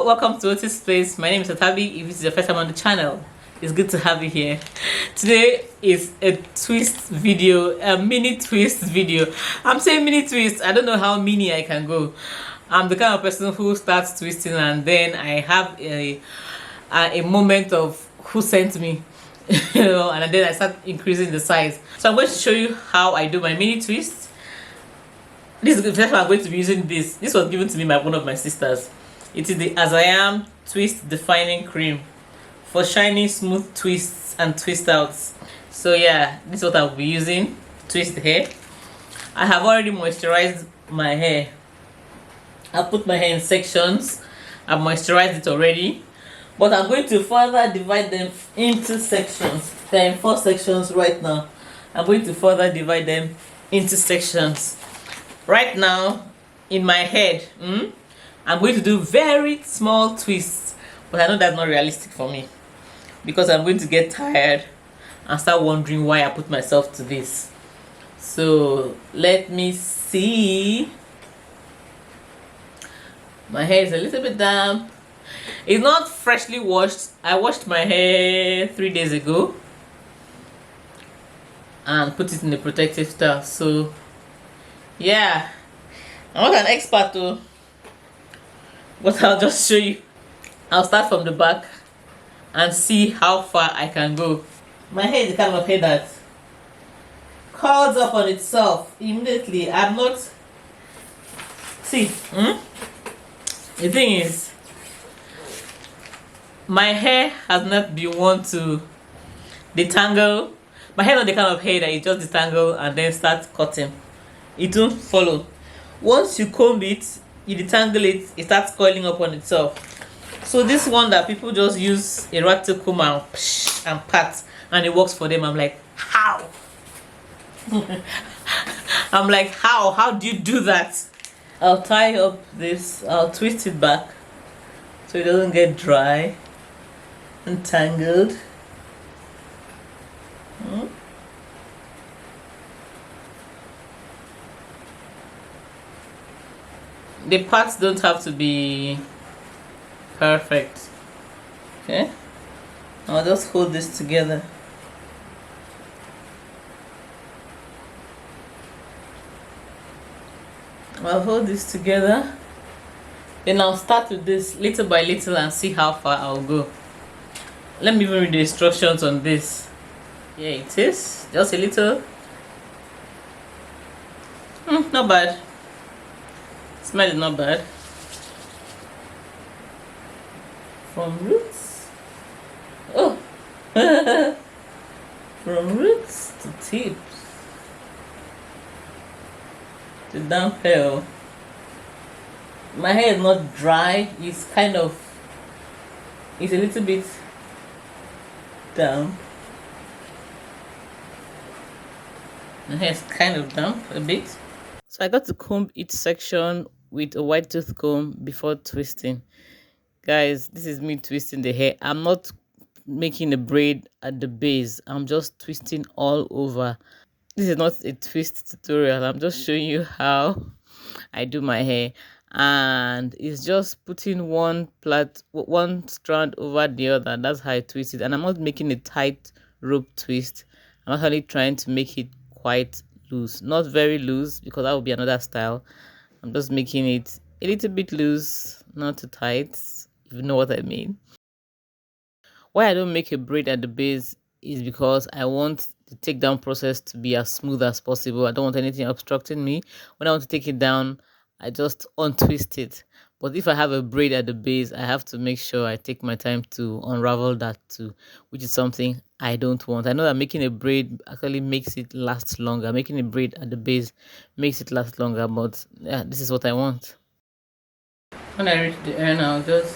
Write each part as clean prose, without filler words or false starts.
Hello, welcome to askotisplace. My name is Atabi. If this is your first time on the channel, it's good to have you here. Today is a twist video, a mini twist video. I'm saying mini twist. I don't know how mini I can go. I'm the kind of person who starts twisting and then I have a moment of who sent me, and then I start increasing the size. So I'm going to show you how I do my mini twist. This is the first time I'm going to be using this. This was given to me by one of my sisters. It is the As I Am Twist Defining Cream for shiny, smooth twists and twist outs. So yeah, this is what I'll be using to twist the hair. I have already moisturized my hair. I put my hair in sections. I've moisturized it already. But I'm going to further divide them into sections. They're in 4 sections right now. I'm going to further divide them into sections. Right now, in my head, I'm going to do very small twists, but I know that's not realistic for me because I'm going to get tired and start wondering why I put myself to this. So let me see. My hair is a little bit damp. It's not freshly washed. I washed my hair 3 days ago and put it in a protective towel. So yeah, I'm not an expert though, but I'll just show you. I'll start from the back and see how far I can go. My hair is the kind of hair that curls up on itself immediately. I'm not. See, the thing is, my hair has not been one to detangle. My hair is not the kind of hair that you just detangle and then start cutting. It won't follow. Once you comb it, you detangle it, it starts coiling up on itself. So this one that people just use a rat to comb and pat and it works for them, I'm like, how? I'm like, how do you do that? I'll tie up this, I'll twist it back so it doesn't get dry and tangled. The parts don't have to be perfect. Okay, I'll just hold this together. I'll hold this together, then I'll start with this little by little and see how far I'll go. Let me even read the instructions on this. Yeah, it is just a little. Not bad. Smell is not bad. From roots, oh, from roots to tips to damp hair. My hair is not dry. It's kind of, it's a little bit damp. My hair is kind of damp a bit. So I got to comb each section with a white tooth comb before twisting. Guys, this is me twisting the hair. I'm not making a braid at the base. I'm just twisting all over. This is not a twist tutorial. I'm just showing you how I do my hair. And it's just putting one strand over the other. That's how I twist it. And I'm not making a tight rope twist. I'm actually trying to make it quite loose. Not very loose because that would be another style. I'm just making it a little bit loose, not too tight, if you know what I mean. Why I don't make a braid at the base is because I want the takedown process to be as smooth as possible. I don't want anything obstructing me. When I want to take it down, I just untwist it. But if I have a braid at the base, I have to make sure I take my time to unravel that too, which is something I don't want. I know that making a braid actually makes it last longer. Making a braid at the base makes it last longer, but yeah, this is what I want. When I reach the end, I'll just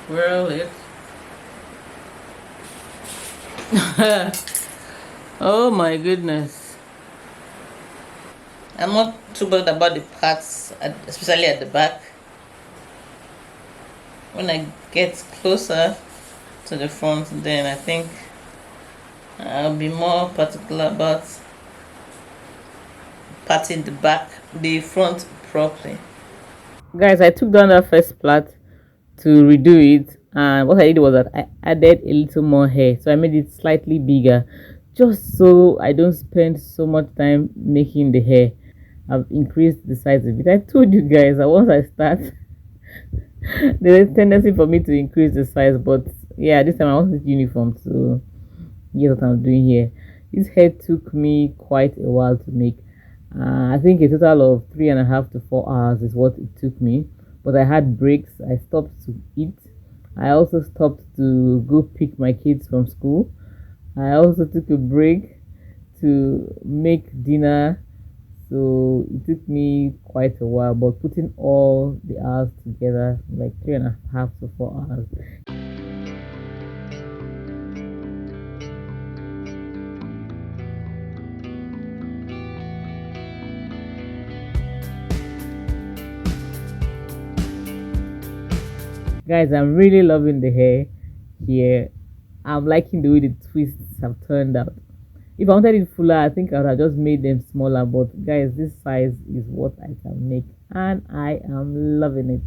swirl it. Oh my goodness. I'm not too bothered about the parts, especially at the back. When I get closer to the front, then I think I'll be more particular about patting the front properly. Guys, I took down that first plait to redo it, and what I did was that I added a little more hair, so I made it slightly bigger, just so I don't spend so much time making the hair. I've increased the size of it. I told you guys that once I start there's a tendency for me to increase the size, but yeah, this time I want this uniform, so here's what I'm doing here. This hair took me quite a while to make. I think a total of 3.5 to 4 hours is what it took me. But I had breaks. I stopped to eat. I also stopped to go pick my kids from school. I also took a break to make dinner. So it took me quite a while, but putting all the hours together, like 3.5 to 4 hours. Guys, I'm really loving the hair here. I'm liking the way the twists have turned out. If I wanted it fuller, I think I would have just made them smaller. But guys, this size is what I can make, and I am loving it.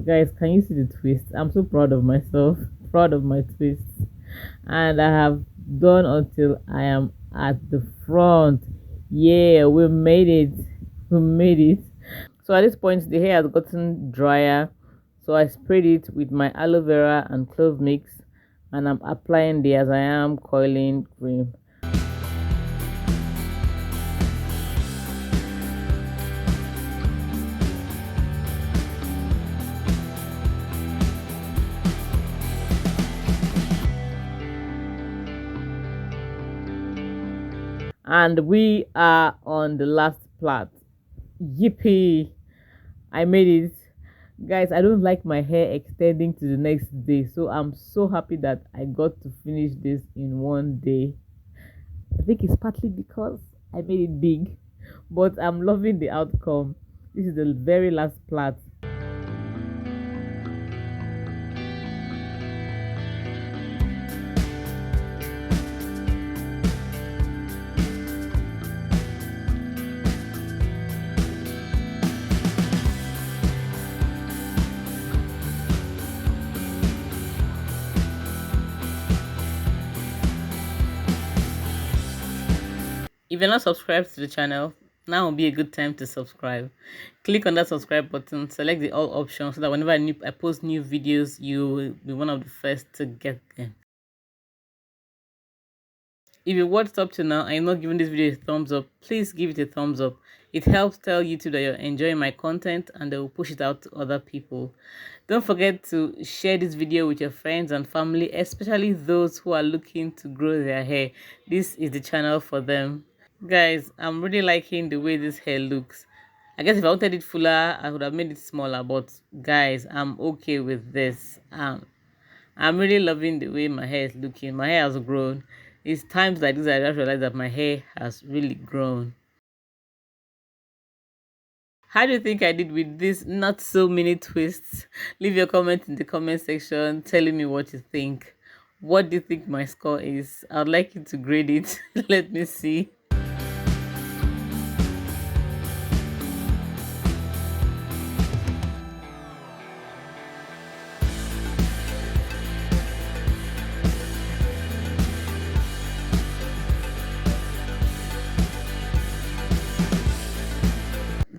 Guys, can you see the twist? I'm so proud of myself, proud of my twists, and I have done until I am at the front. Yeah, we made it. We made it. So at this point, the hair has gotten drier. So I sprayed it with my aloe vera and clove mix, and I'm applying the as I am coiling cream. And we are on the last plait. Yippee! I made it. Guys, I don't like my hair extending to the next day, so I'm so happy that I got to finish this in one day. I think it's partly because I made it big, but I'm loving the outcome. This is the very last plait. If you're not subscribed to the channel, now will be a good time to subscribe. Click on that subscribe button, select the all option so that whenever I post new videos, you will be one of the first to get them. If you watched up to now and you're not giving this video a thumbs up, please give it a thumbs up. It helps tell YouTube that you're enjoying my content and they will push it out to other people. Don't forget to share this video with your friends and family, especially those who are looking to grow their hair. This is the channel for them. Guys, I'm really liking the way this hair looks. I guess if I wanted it fuller, I would have made it smaller, but guys, I'm okay with this. I'm really loving the way my hair is looking. My hair has grown. It's times like this I just realized that my hair has really grown. How do you think I did with this not so many twists? Leave your comment in the comment section telling me what you think. What do you think my score is? I'd like you to grade it. Let me see.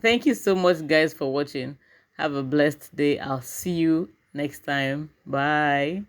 Thank you so much guys for watching. Have a blessed day. I'll see you next time. Bye.